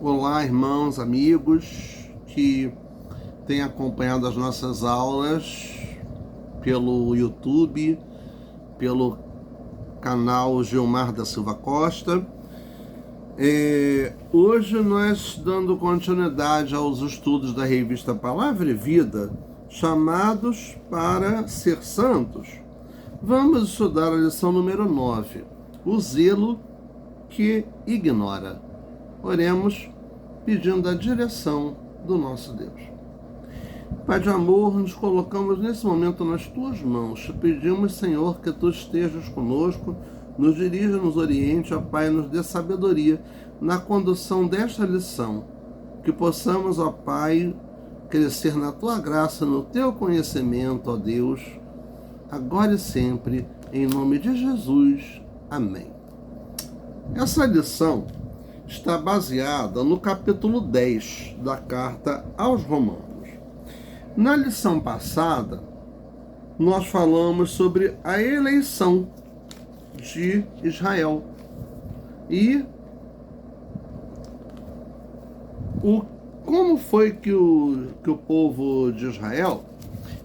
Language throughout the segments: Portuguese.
Olá, irmãos, amigos que têm acompanhado as nossas aulas pelo YouTube, pelo canal Gilmar da Silva Costa. Hoje nós, dando continuidade aos estudos da revista Palavra e Vida, chamados para ser santos, vamos estudar a lição número 9, o zelo que ignora. Oremos pedindo a direção do nosso Deus. Pai de amor, nos colocamos nesse momento nas tuas mãos. Te pedimos, Senhor, que tu estejas conosco, nos dirija, nos oriente, ó Pai, nos dê sabedoria na condução desta lição. Que possamos, ó Pai, crescer na tua graça, no teu conhecimento, ó Deus, agora e sempre, em nome de Jesus. Amém. Essa lição está baseada no capítulo 10 da carta aos Romanos. Na lição passada, nós falamos sobre a eleição de Israel e como foi que o povo de Israel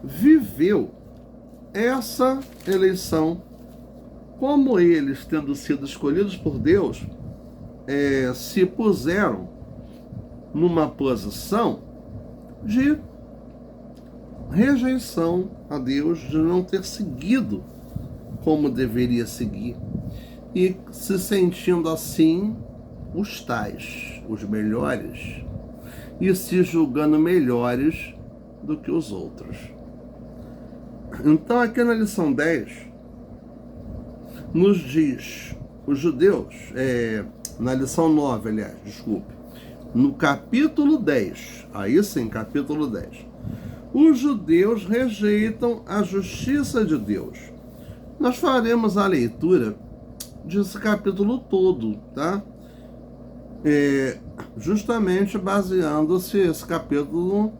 viveu essa eleição, como eles, tendo sido escolhidos por Deus, se puseram numa posição de rejeição a Deus, de não ter seguido como deveria seguir, e se sentindo assim os tais, os melhores, e se julgando melhores do que os outros. Então aqui na lição 10 nos diz, os judeus, na lição 9, aliás, desculpe, no capítulo 10, aí sim, capítulo 10, os judeus rejeitam a justiça de Deus. Nós faremos a leitura desse capítulo todo, tá? Justamente baseando-se esse capítulo,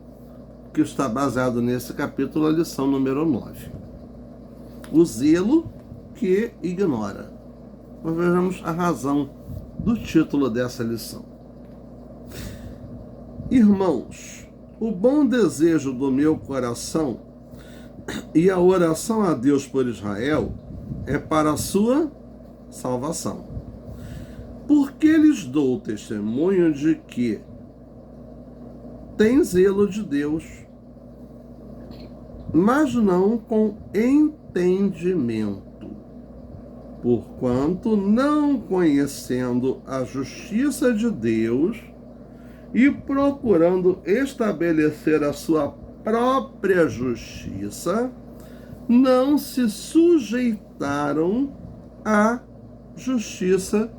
que está baseado nesse capítulo, a lição número 9. O zelo que ignora. Nós vejamos a razão do título dessa lição. Irmãos, o bom desejo do meu coração e a oração a Deus por Israel é para a sua salvação. Porque lhes dou testemunho de que tem zelo de Deus, mas não com entendimento. Porquanto, não conhecendo a justiça de Deus e procurando estabelecer a sua própria justiça, não se sujeitaram à justiça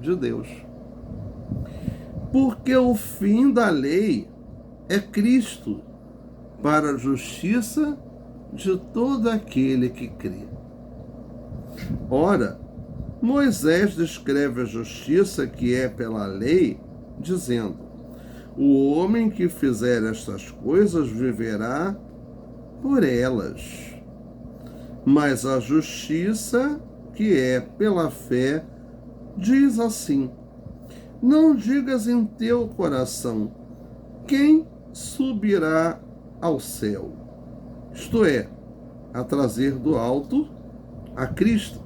de Deus. Porque o fim da lei é Cristo, para a justiça de todo aquele que crê. Ora, Moisés descreve a justiça que é pela lei, dizendo: o homem que fizer estas coisas viverá por elas. Mas a justiça que é pela fé diz assim: não digas em teu coração, quem subirá ao céu? Isto é, a trazer do alto a Cristo.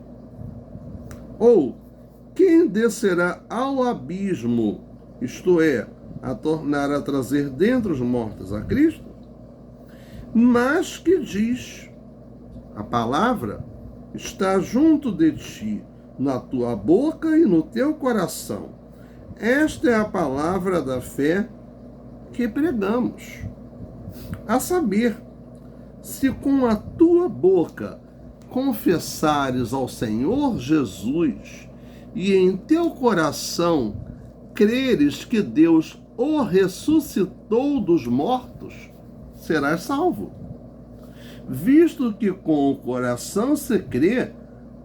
Ou, quem descerá ao abismo? Isto é, a tornar a trazer dentre os mortos a Cristo? Mas que diz, a palavra está junto de ti, na tua boca e no teu coração. Esta é a palavra da fé que pregamos. A saber, se com a tua boca confessares ao Senhor Jesus e em teu coração creres que Deus o ressuscitou dos mortos, serás salvo. Visto que com o coração se crê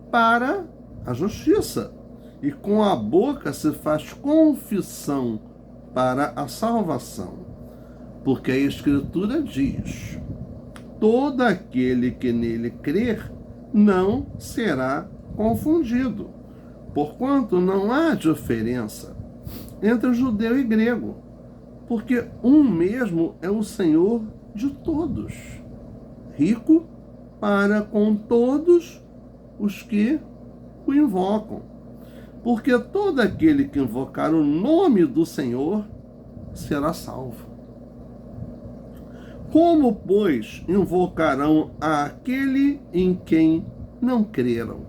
para a justiça, e com a boca se faz confissão para a salvação. Porque a Escritura diz: todo aquele que nele crer não será confundido, porquanto não há diferença, entre judeu e grego, porque um mesmo é o Senhor de todos, rico para com todos os que o invocam. Porque todo aquele que invocar o nome do Senhor será salvo. Como, pois, invocarão aquele em quem não creram?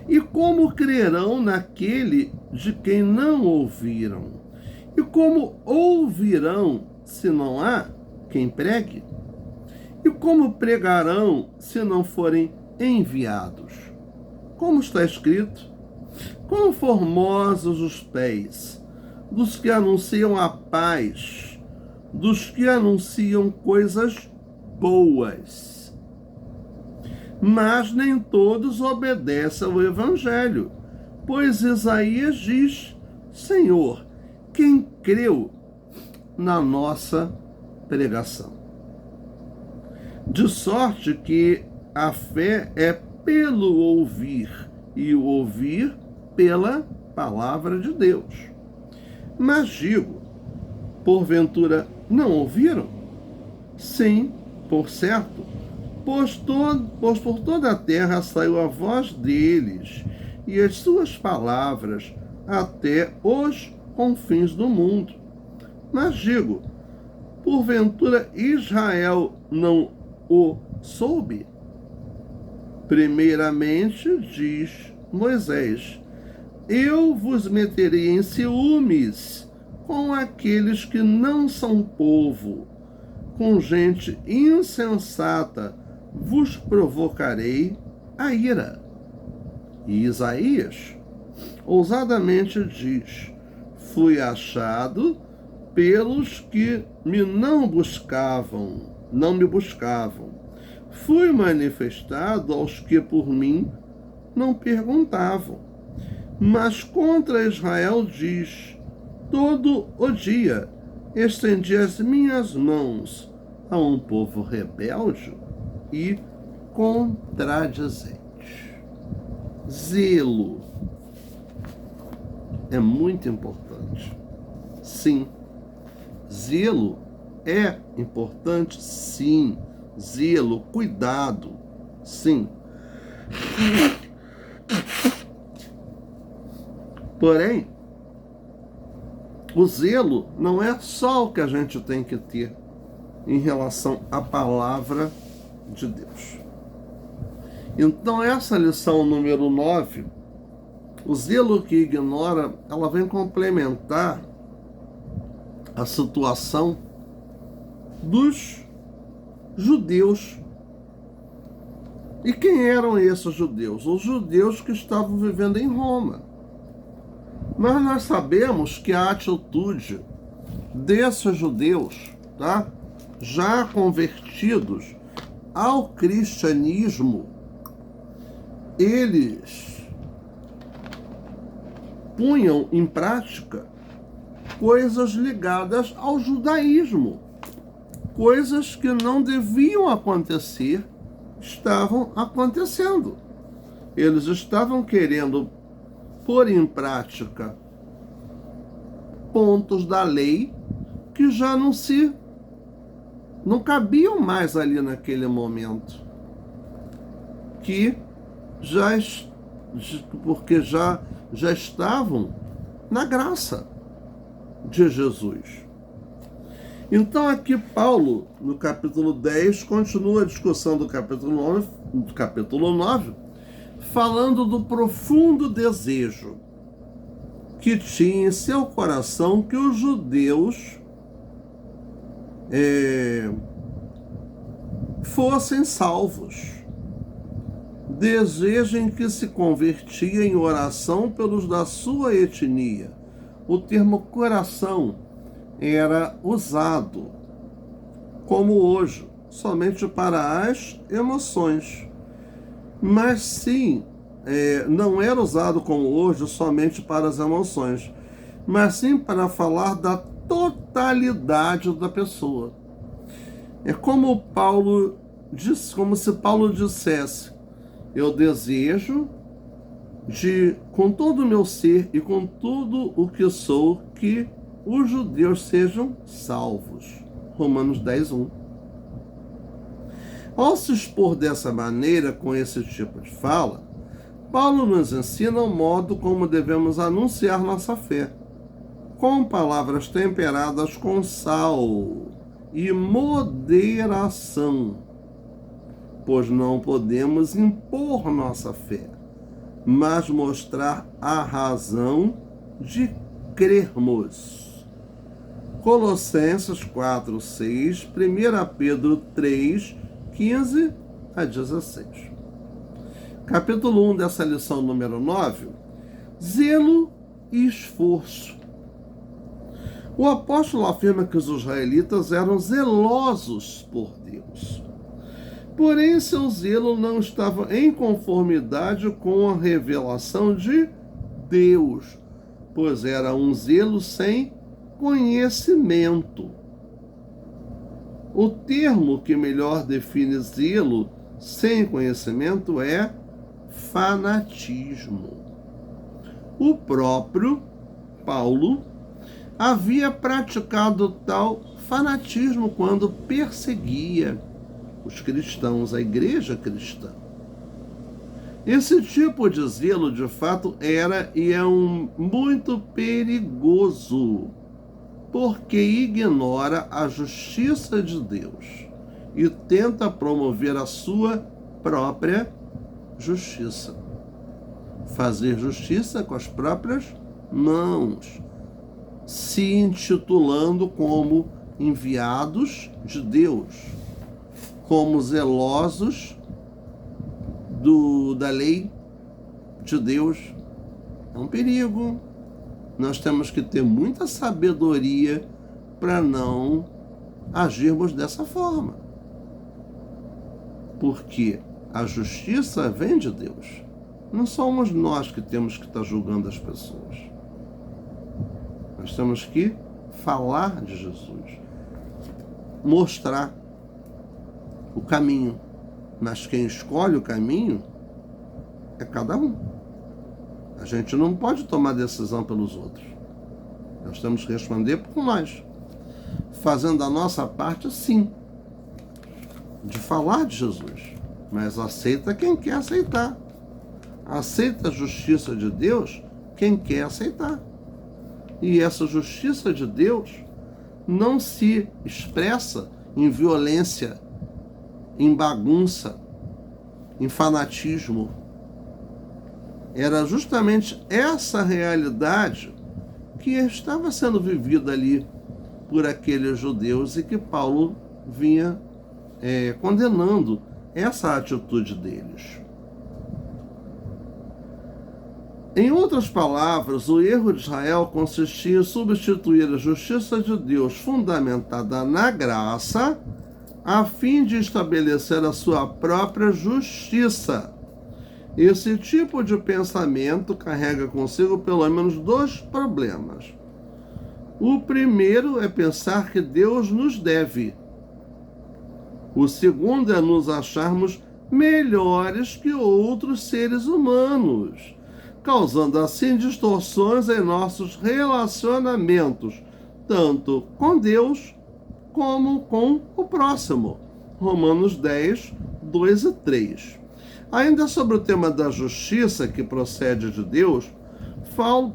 E como crerão naquele de quem não ouviram? E como ouvirão se não há quem pregue? E como pregarão se não forem enviados? Como está escrito: quão formosos os pés dos que anunciam a paz, dos que anunciam coisas boas. Mas nem todos obedecem ao Evangelho, pois Isaías diz: Senhor, quem creu na nossa pregação? De sorte que a fé é pelo ouvir, e o ouvir pela palavra de Deus. Mas digo, porventura não ouviram? Sim, por certo, pois por toda a terra saiu a voz deles, e as suas palavras até os confins do mundo. Mas digo, porventura Israel não o soube? Primeiramente diz Moisés: eu vos meterei em ciúmes com aqueles que não são povo, com gente insensata vos provocarei a ira. E Isaías ousadamente diz: fui achado pelos que não me buscavam. Fui manifestado aos que por mim não perguntavam. Mas contra Israel diz: todo o dia estendi as minhas mãos a um povo rebelde e contradizente. Zelo é muito importante. Sim, zelo é importante, sim. Zelo, cuidado, sim. Porém, o zelo não é só o que a gente tem que ter em relação à palavra de Deus. Então, essa lição número 9, o zelo que ignora, ela vem complementar a situação dos judeus. E quem eram esses judeus? Os judeus que estavam vivendo em Roma. Mas nós sabemos que a atitude desses judeus, tá, já convertidos ao cristianismo, eles punham em prática coisas ligadas ao judaísmo. Coisas que não deviam acontecer, estavam acontecendo. Eles estavam querendo pôr em prática pontos da lei que já não cabiam mais ali naquele momento, porque já estavam na graça de Jesus. Então aqui Paulo, no capítulo 10, continua a discussão do capítulo 9, falando do profundo desejo que tinha em seu coração que os judeus fossem salvos. Desejo em que se convertia em oração pelos da sua etnia. O termo coração era usado, como hoje, somente para as emoções. Mas sim, não era usado como hoje somente para as emoções, mas sim para falar da totalidade da pessoa. É como se Paulo dissesse: eu desejo com todo o meu ser e com tudo o que sou, que os judeus sejam salvos. Romanos 10:1. Ao se expor dessa maneira, com esse tipo de fala, Paulo nos ensina o modo como devemos anunciar nossa fé, com palavras temperadas com sal e moderação, pois não podemos impor nossa fé, mas mostrar a razão de crermos. Colossenses 4:6, 1 Pedro 3:15-16. Capítulo 1 dessa lição número 9, zelo e esforço. O apóstolo afirma que os israelitas eram zelosos por Deus. Porém, seu zelo não estava em conformidade com a revelação de Deus, pois era um zelo sem conhecimento. O termo que melhor define zelo sem conhecimento é fanatismo. O próprio Paulo havia praticado tal fanatismo quando perseguia os cristãos, a igreja cristã. Esse tipo de zelo, de fato, era e é muito perigoso, porque ignora a justiça de Deus e tenta promover a sua própria justiça. Fazer justiça com as próprias mãos, se intitulando como enviados de Deus, como zelosos da lei de Deus. É um perigo. Nós temos que ter muita sabedoria para não agirmos dessa forma. Porque a justiça vem de Deus. Não somos nós que temos que estar julgando as pessoas. Nós temos que falar de Jesus, mostrar o caminho. Mas quem escolhe o caminho é cada um. A gente não pode tomar decisão pelos outros. Nós temos que responder por nós, fazendo a nossa parte, sim, de falar de Jesus, mas aceita quem quer aceitar. Aceita a justiça de Deus quem quer aceitar. E essa justiça de Deus não se expressa em violência, em bagunça, em fanatismo. Era justamente essa realidade que estava sendo vivida ali por aqueles judeus e que Paulo vinha condenando essa atitude deles. Em outras palavras, o erro de Israel consistia em substituir a justiça de Deus fundamentada na graça a fim de estabelecer a sua própria justiça. Esse tipo de pensamento carrega consigo pelo menos dois problemas. O primeiro é pensar que Deus nos deve. O segundo é nos acharmos melhores que outros seres humanos, causando assim distorções em nossos relacionamentos, tanto com Deus como com o próximo. Romanos 10, 2 e 3. Ainda sobre o tema da justiça que procede de Deus,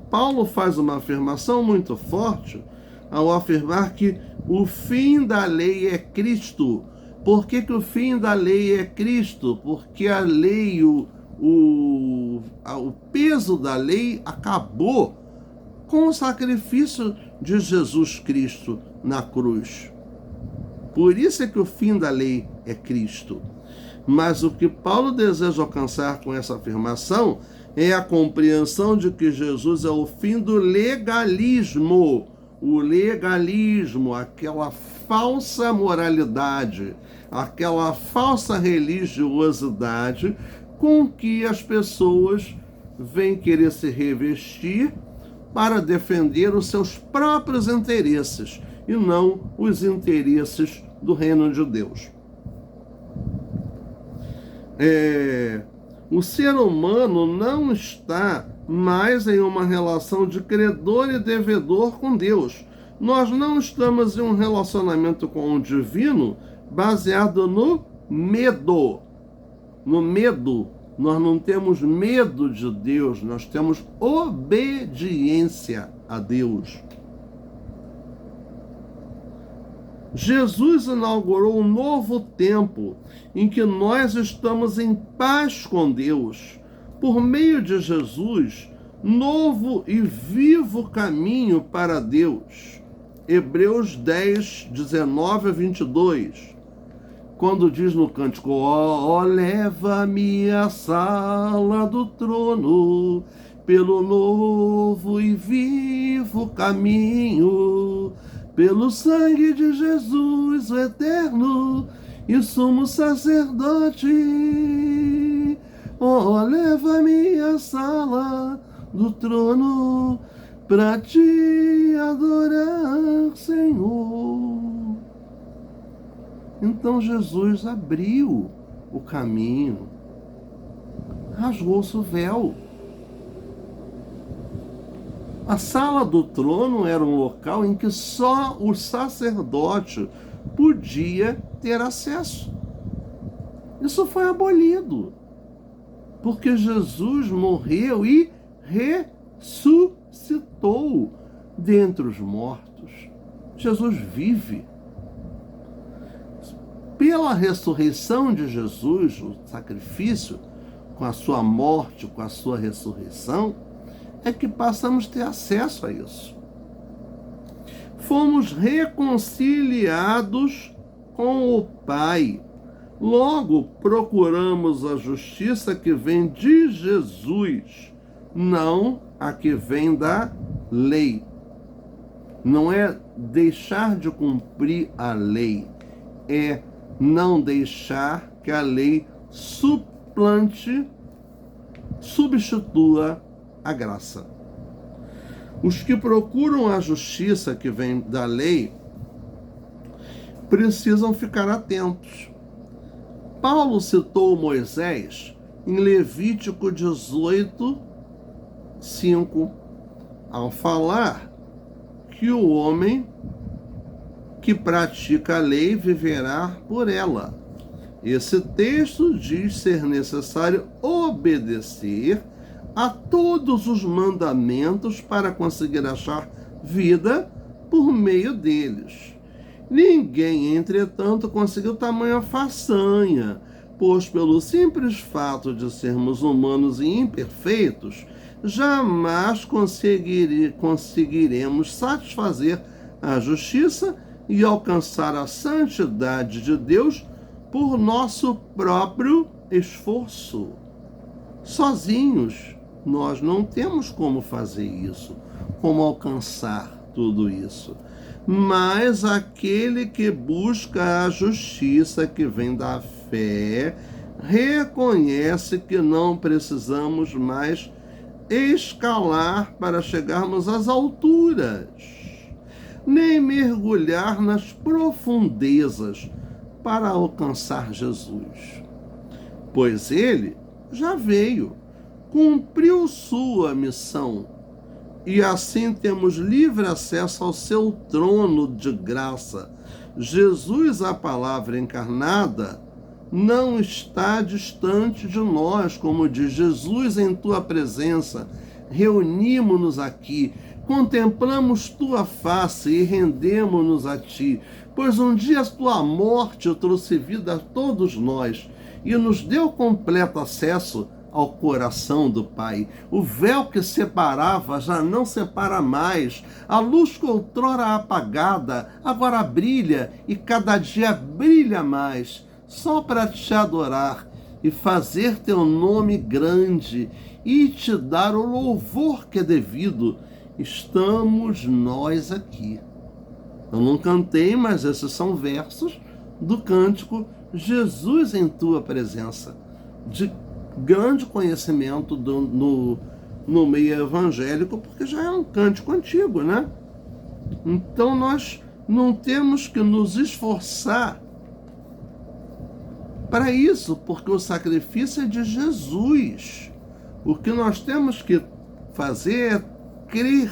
Paulo faz uma afirmação muito forte ao afirmar que o fim da lei é Cristo. Por que o fim da lei é Cristo? Porque a lei, o peso da lei acabou com o sacrifício de Jesus Cristo na cruz. Por isso é que o fim da lei é Cristo. Mas o que Paulo deseja alcançar com essa afirmação é a compreensão de que Jesus é o fim do legalismo. O legalismo, aquela falsa moralidade, aquela falsa religiosidade com que as pessoas vêm querer se revestir para defender os seus próprios interesses e não os interesses do reino de Deus. O ser humano não está mais em uma relação de credor e devedor com Deus. Nós não estamos em um relacionamento com o divino baseado no medo. No medo. Nós não temos medo de Deus, nós temos obediência a Deus. Jesus inaugurou um novo tempo em que nós estamos em paz com Deus. Por meio de Jesus, novo e vivo caminho para Deus. Hebreus 10, 19 a 22. Quando diz no cântico, ó, leva-me à sala do trono, pelo novo e vivo caminho, pelo sangue de Jesus, o eterno e sumo sacerdote. Ó, leva-me à sala do trono, para te adorar, Senhor. Então Jesus abriu o caminho, rasgou-se o véu. A sala do trono era um local em que só o sacerdote podia ter acesso. Isso foi abolido, porque Jesus morreu e ressuscitou dentre os mortos. Jesus vive. Pela ressurreição de Jesus, o sacrifício, com a sua morte, com a sua ressurreição, é que passamos a ter acesso a isso. Fomos reconciliados com o Pai. Logo, procuramos a justiça que vem de Jesus, não a que vem da lei. Não é deixar de cumprir a lei, é não deixar que a lei substitua a graça. Os que procuram a justiça que vem da lei precisam ficar atentos. Paulo citou Moisés em Levítico 18, 5, ao falar que o homem que pratica a lei viverá por ela. Esse texto diz ser necessário obedecer a todos os mandamentos para conseguir achar vida por meio deles. Ninguém, entretanto, conseguiu tamanha façanha, pois pelo simples fato de sermos humanos e imperfeitos, jamais conseguiremos satisfazer a justiça e alcançar a santidade de Deus por nosso próprio esforço. Sozinhos, nós não temos como fazer isso, como alcançar tudo isso. Mas aquele que busca a justiça que vem da fé, reconhece que não precisamos mais escalar para chegarmos às alturas, nem mergulhar nas profundezas para alcançar Jesus. Pois ele já veio, cumpriu sua missão, e assim temos livre acesso ao seu trono de graça. Jesus, a palavra encarnada, não está distante de nós, como diz Jesus, em tua presença reunimos-nos aqui, contemplamos tua face e rendemos-nos a ti, pois um dia a tua morte trouxe vida a todos nós e nos deu completo acesso ao coração do Pai. O véu que separava já não separa mais. A luz que outrora apagada agora brilha e cada dia brilha mais, só para te adorar e fazer teu nome grande e te dar o louvor que é devido. Estamos nós aqui. Eu não cantei, mas esses são versos do cântico Jesus em tua presença, de grande conhecimento no meio evangélico, porque já é um cântico antigo, né? Então nós não temos que nos esforçar para isso, porque o sacrifício é de Jesus. O que nós temos que fazer é crer,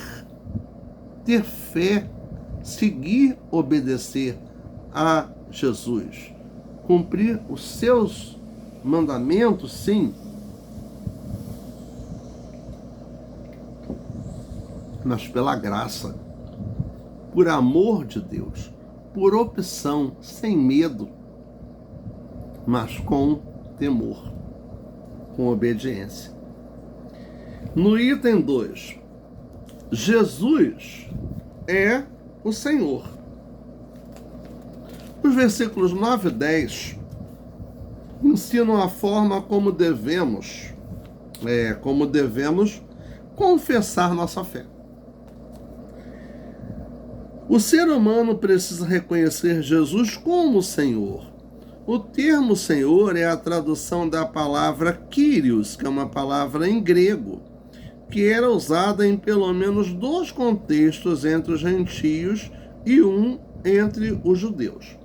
ter fé, seguir, obedecer a Jesus. Cumprir os seus mandamentos, sim, mas pela graça, por amor de Deus, por opção, sem medo, mas com temor, com obediência. No item 2, Jesus é o Senhor. Os versículos 9 e 10 ensinam a forma como devemos confessar nossa fé. O ser humano precisa reconhecer Jesus como Senhor. O termo Senhor é a tradução da palavra Kyrios, que é uma palavra em grego, que era usada em pelo menos 2 contextos entre os gentios e um entre os judeus.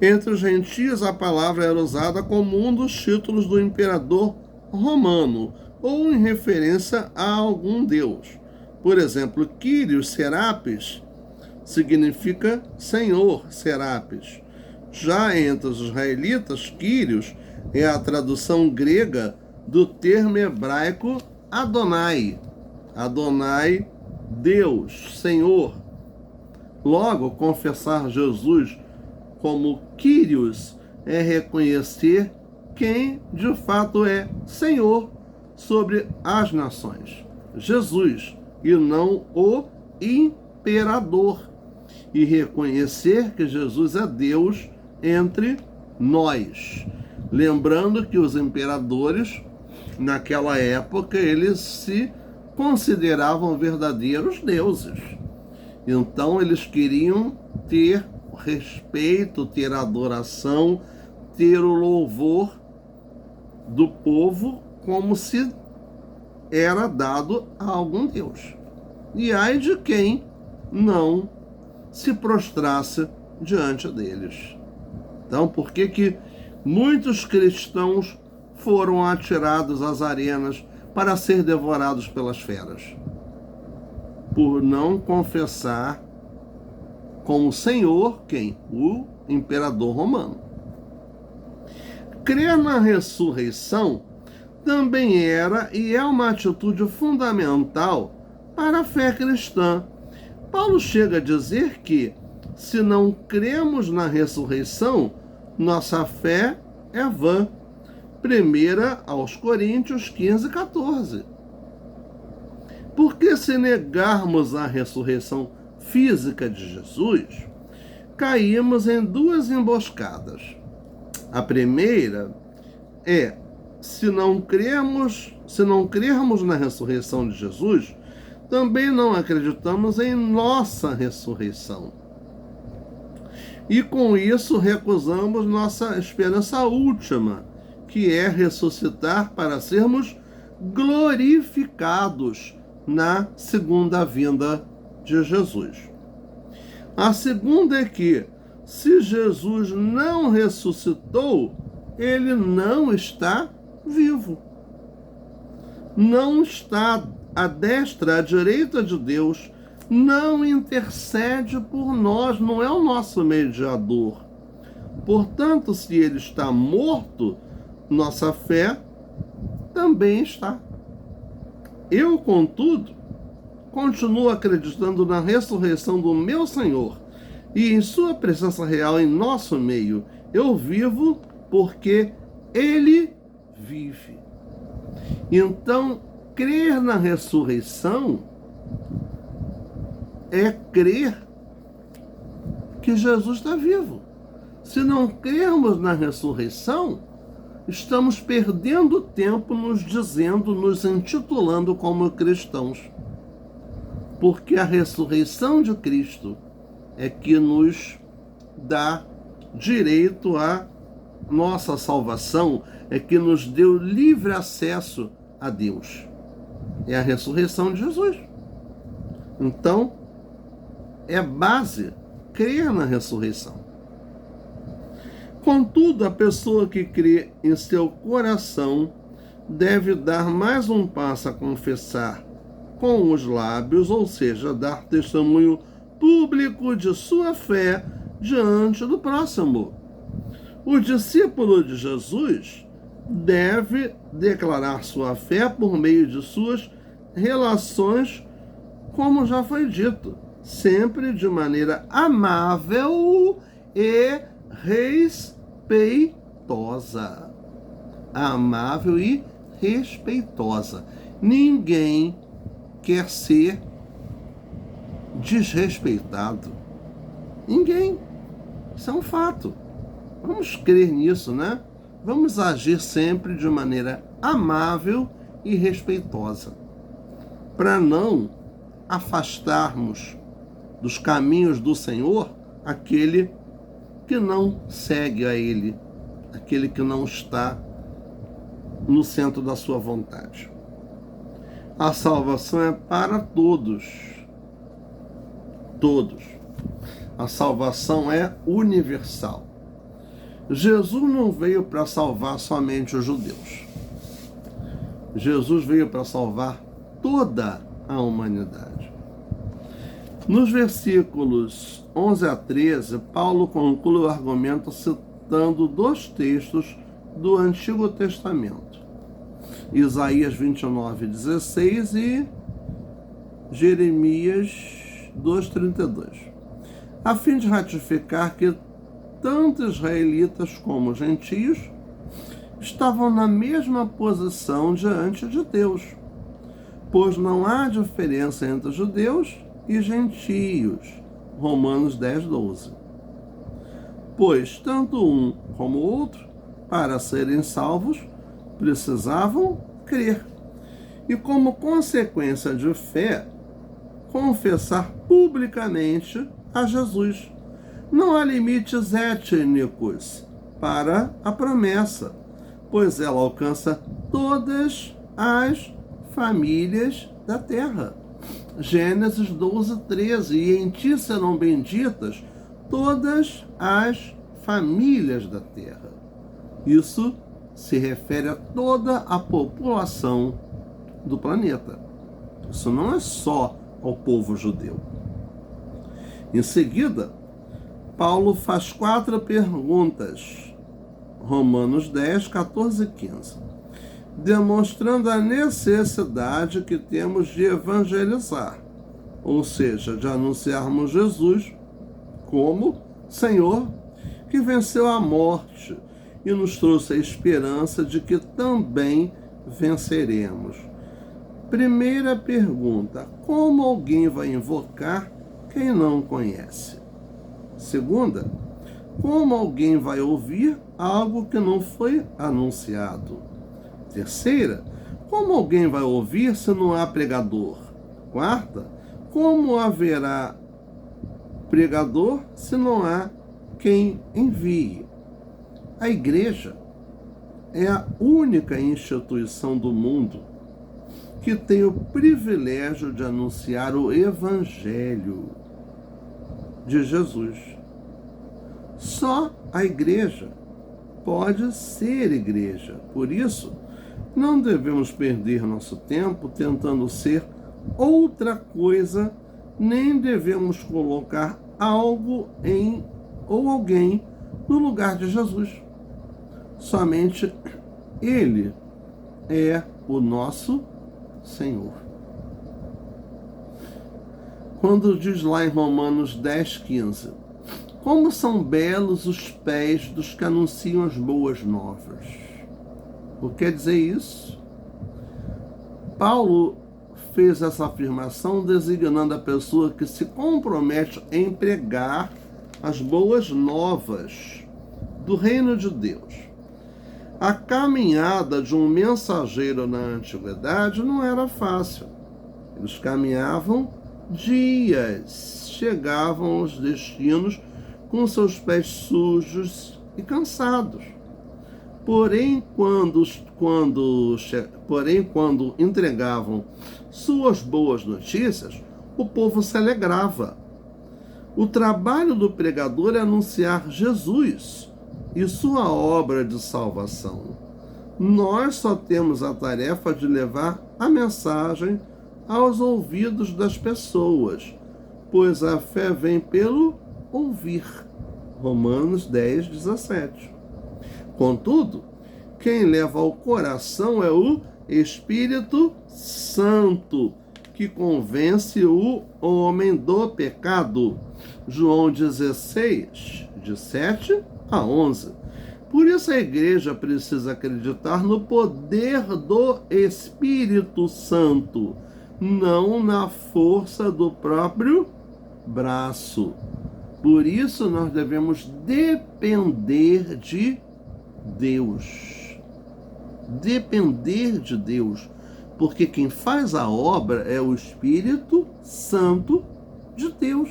Entre os gentios, a palavra era usada como um dos títulos do imperador romano, ou em referência a algum deus. Por exemplo, Kyrios Serapis significa Senhor Serapis. Já entre os israelitas, Kyrios é a tradução grega do termo hebraico Adonai. Adonai, Deus, Senhor. Logo, confessar Jesus como Kyrios é reconhecer quem de fato é Senhor sobre as nações, Jesus, e não o imperador, e reconhecer que Jesus é Deus entre nós. Lembrando que os imperadores, naquela época, eles se consideravam verdadeiros deuses. Então, eles queriam ter respeito, ter adoração, ter o louvor do povo como se era dado a algum Deus. E ai de quem não se prostrasse diante deles. Então, por que muitos cristãos foram atirados às arenas para ser devorados pelas feras? Por não confessar como Senhor quem? O imperador romano. Crer na ressurreição também era e é uma atitude fundamental para a fé cristã. Paulo chega a dizer que, se não cremos na ressurreição, nossa fé é vã. 1 aos Coríntios 15, 14. Porque se negarmos a ressurreição física de Jesus, caímos em 2 emboscadas. A primeira é, se não crermos na ressurreição de Jesus, também não acreditamos em nossa ressurreição. E com isso recusamos nossa esperança última, que é ressuscitar para sermos glorificados na segunda vinda de Jesus. A segunda é que, se Jesus não ressuscitou, ele não está vivo. Não está à destra, à direita de Deus, não intercede por nós, não é o nosso mediador. Portanto, se ele está morto, nossa fé também está. Eu, contudo, continuo acreditando na ressurreição do meu Senhor e em sua presença real em nosso meio. Eu vivo porque ele vive. Então, crer na ressurreição é crer que Jesus está vivo. Se não crermos na ressurreição, estamos perdendo tempo nos intitulando como cristãos. Porque a ressurreição de Cristo é que nos dá direito à nossa salvação, é que nos deu livre acesso a Deus. É a ressurreição de Jesus. Então, é base crer na ressurreição. Contudo, a pessoa que crê em seu coração deve dar mais um passo a confessar com os lábios, ou seja, dar testemunho público de sua fé diante do próximo. O discípulo de Jesus deve declarar sua fé por meio de suas relações, como já foi dito, sempre de maneira amável e respeitosa. Amável e respeitosa. Ninguém quer ser desrespeitado. Ninguém. Isso é um fato. Vamos crer nisso, né? Vamos agir sempre de maneira amável e respeitosa, para não afastarmos dos caminhos do Senhor aquele que não segue a Ele, aquele que não está no centro da sua vontade. A salvação é para todos. Todos. A salvação é universal. Jesus não veio para salvar somente os judeus. Jesus veio para salvar toda a humanidade. Nos versículos 11 a 13, Paulo conclui o argumento citando dois textos do Antigo Testamento. Isaías 29:16 e Jeremias 2:32. A fim de ratificar que tanto israelitas como gentios estavam na mesma posição diante de Deus, pois não há diferença entre judeus e gentios. Romanos 10:12. Pois tanto um como o outro, para serem salvos, precisavam crer. E como consequência de fé, confessar publicamente a Jesus. Não há limites étnicos para a promessa, pois ela alcança todas as famílias da terra. Gênesis 12:13. E em ti serão benditas todas as famílias da terra. Isso se refere a toda a população do planeta. Isso não é só ao povo judeu. Em seguida, Paulo faz 4 perguntas. Romanos 10, 14 e 15. Demonstrando a necessidade que temos de evangelizar, ou seja, de anunciarmos Jesus como Senhor, que venceu a morte e nos trouxe a esperança de que também venceremos. Primeira pergunta: como alguém vai invocar quem não conhece? Segunda: como alguém vai ouvir algo que não foi anunciado? Terceira: como alguém vai ouvir se não há pregador? Quarta: como haverá pregador se não há quem envie? A igreja é a única instituição do mundo que tem o privilégio de anunciar o Evangelho de Jesus. Só a igreja pode ser igreja. Por isso, não devemos perder nosso tempo tentando ser outra coisa, nem devemos colocar algo ou alguém no lugar de Jesus. Somente Ele é o nosso Senhor. Quando diz lá em Romanos 10:15, como são belos os pés dos que anunciam as boas novas. O que quer dizer isso? Paulo fez essa afirmação designando a pessoa que se compromete em pregar as boas novas do reino de Deus. A caminhada de um mensageiro na antiguidade não era fácil. Eles caminhavam dias, chegavam aos destinos com seus pés sujos e cansados. Porém, quando entregavam suas boas notícias, o povo se alegrava. O trabalho do pregador é anunciar Jesus e sua obra de salvação. Nós só temos a tarefa de levar a mensagem aos ouvidos das pessoas, pois a fé vem pelo ouvir. Romanos 10, 17. Contudo, quem leva ao coração é o Espírito Santo, que convence o homem do pecado. João 16, de 7 a 11. Por isso a igreja precisa acreditar no poder do Espírito Santo, não na força do próprio braço. Por isso nós devemos depender de Deus. Depender de Deus. Porque quem faz a obra é o Espírito Santo de Deus.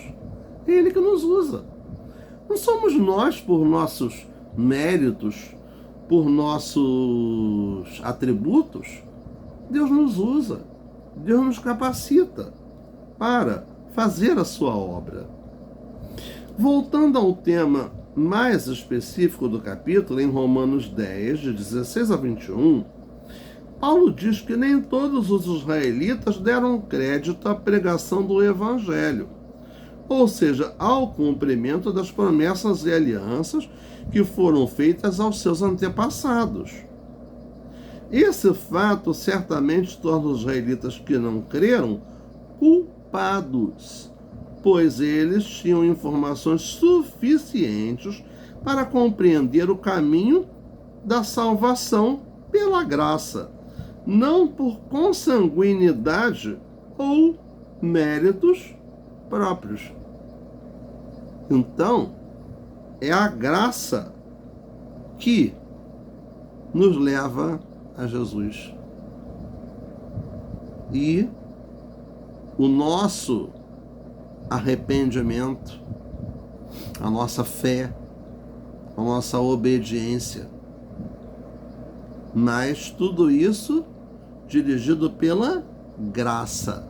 É Ele que nos usa. Não somos nós por nossos méritos, por nossos atributos. Deus nos usa. Deus nos capacita para fazer a sua obra. Voltando ao tema mais específico do capítulo, em Romanos 10, de 16 a 21, Paulo diz que nem todos os israelitas deram crédito à pregação do Evangelho, ou seja, ao cumprimento das promessas e alianças que foram feitas aos seus antepassados. Esse fato certamente torna os israelitas que não creram culpados, pois eles tinham informações suficientes para compreender o caminho da salvação pela graça, não por consanguinidade ou méritos próprios. Então, é a graça que nos leva a Jesus. E o nosso arrependimento, a nossa fé, a nossa obediência. Mas tudo isso dirigido pela graça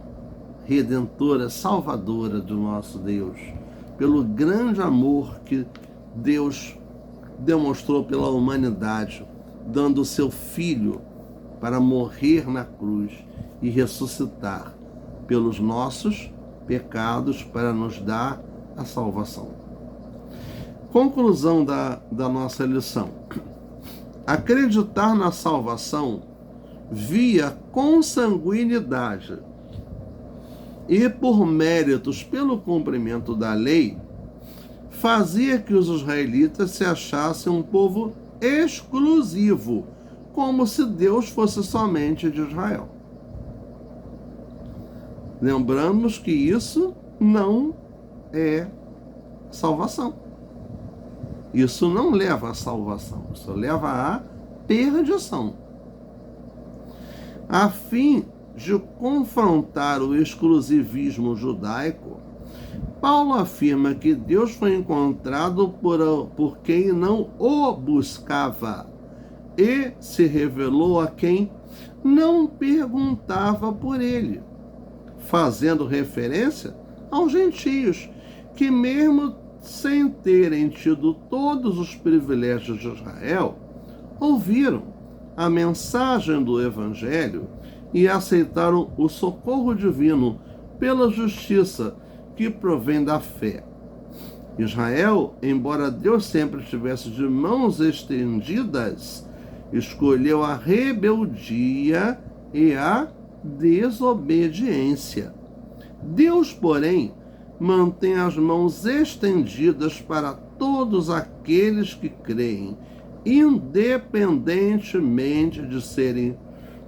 redentora, salvadora do nosso Deus, pelo grande amor que Deus demonstrou pela humanidade, dando o seu Filho para morrer na cruz e ressuscitar pelos nossos pecados para nos dar a salvação. Conclusão da nossa lição. Acreditar na salvação via consanguinidade e por méritos pelo cumprimento da lei fazia que os israelitas se achassem um povo exclusivo, como se Deus fosse somente de Israel. Lembramos que isso não é salvação. Isso não leva à salvação, isso leva à perdição. A fim de confrontar o exclusivismo judaico, Paulo afirma que Deus foi encontrado por quem não o buscava e se revelou a quem não perguntava por ele, fazendo referência aos gentios, que mesmo sem terem tido todos os privilégios de Israel, ouviram a mensagem do Evangelho e aceitaram o socorro divino pela justiça que provém da fé. Israel, embora Deus sempre estivesse de mãos estendidas, escolheu a rebeldia e a desobediência. Deus, porém, mantém as mãos estendidas para todos aqueles que creem, independentemente de serem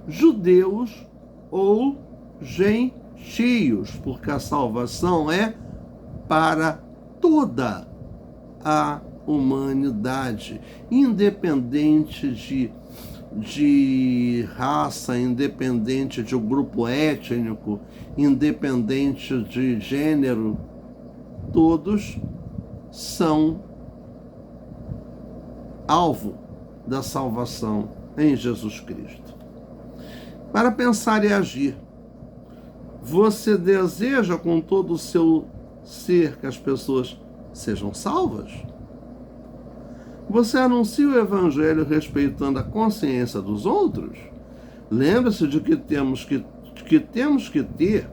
judeus ou gentios, porque a salvação é para toda a humanidade, independente de raça, independente de grupo étnico, independente de gênero, todos são alvo da salvação em Jesus Cristo. Para pensar e agir, você deseja com todo o seu ser que as pessoas sejam salvas? Você anuncia o evangelho respeitando a consciência dos outros? Lembre-se de que temos que ter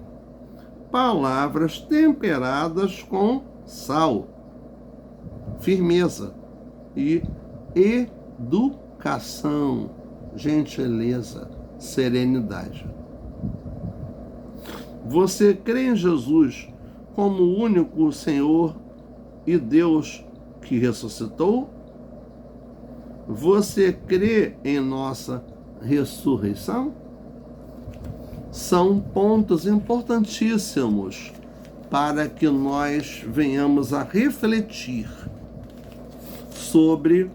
palavras temperadas com sal, firmeza e educação, gentileza, serenidade. Você crê em Jesus como o único Senhor e Deus que ressuscitou? Você crê em nossa ressurreição? São pontos importantíssimos para que nós venhamos a refletir sobre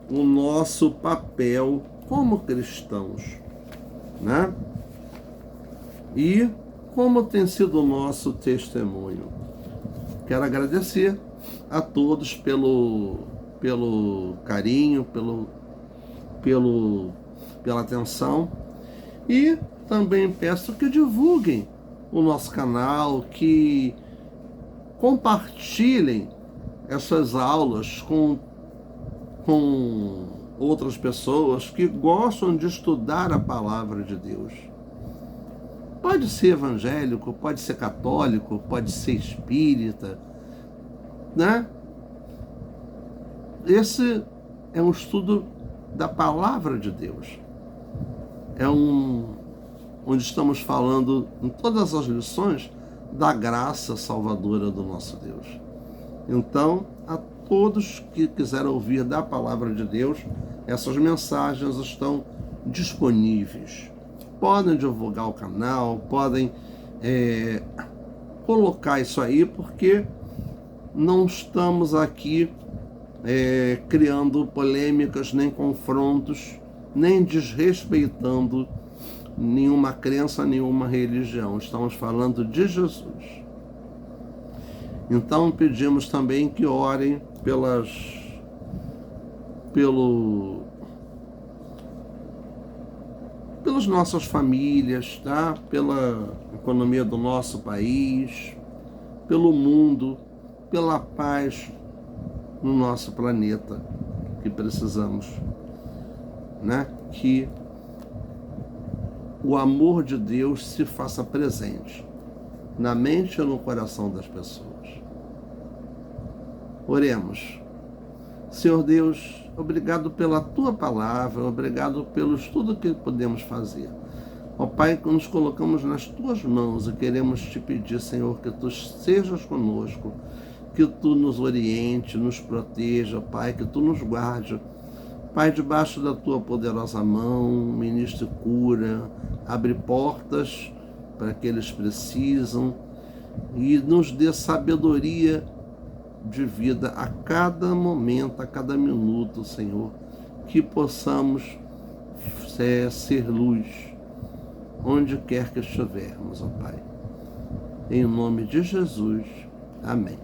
o nosso papel como cristãos, né? E como tem sido o nosso testemunho. Quero agradecer a todos pelo carinho, pela atenção, e também peço que divulguem o nosso canal, que compartilhem essas aulas com outras pessoas que gostam de estudar a palavra de Deus. Pode ser evangélico, pode ser católico, pode ser espírita, né? Esse é um estudo da palavra de Deus. Onde estamos falando em todas as lições da graça salvadora do nosso Deus. Então, a todos que quiserem ouvir da palavra de Deus, essas mensagens estão disponíveis. Podem divulgar o canal, podem colocar isso aí, porque não estamos aqui criando polêmicas, nem confrontos, nem desrespeitando nenhuma crença, nenhuma religião. Estamos falando de Jesus. Então pedimos também que orem pelas nossas famílias, tá? Pela economia do nosso país, pelo mundo, pela paz no nosso planeta, que precisamos, né? Que o amor de Deus se faça presente na mente e no coração das pessoas. Oremos. Senhor Deus, obrigado pela Tua palavra, obrigado pelo estudo que podemos fazer. Ó Pai, nos colocamos nas Tuas mãos e queremos Te pedir, Senhor, que Tu sejas conosco, que Tu nos oriente, nos proteja, Pai, que Tu nos guarde. Pai, debaixo da Tua poderosa mão, ministre cura, abre portas para que eles precisam e nos dê sabedoria de vida a cada momento, a cada minuto, Senhor, que possamos ser luz onde quer que estivermos, ó Pai. Em nome de Jesus, amém.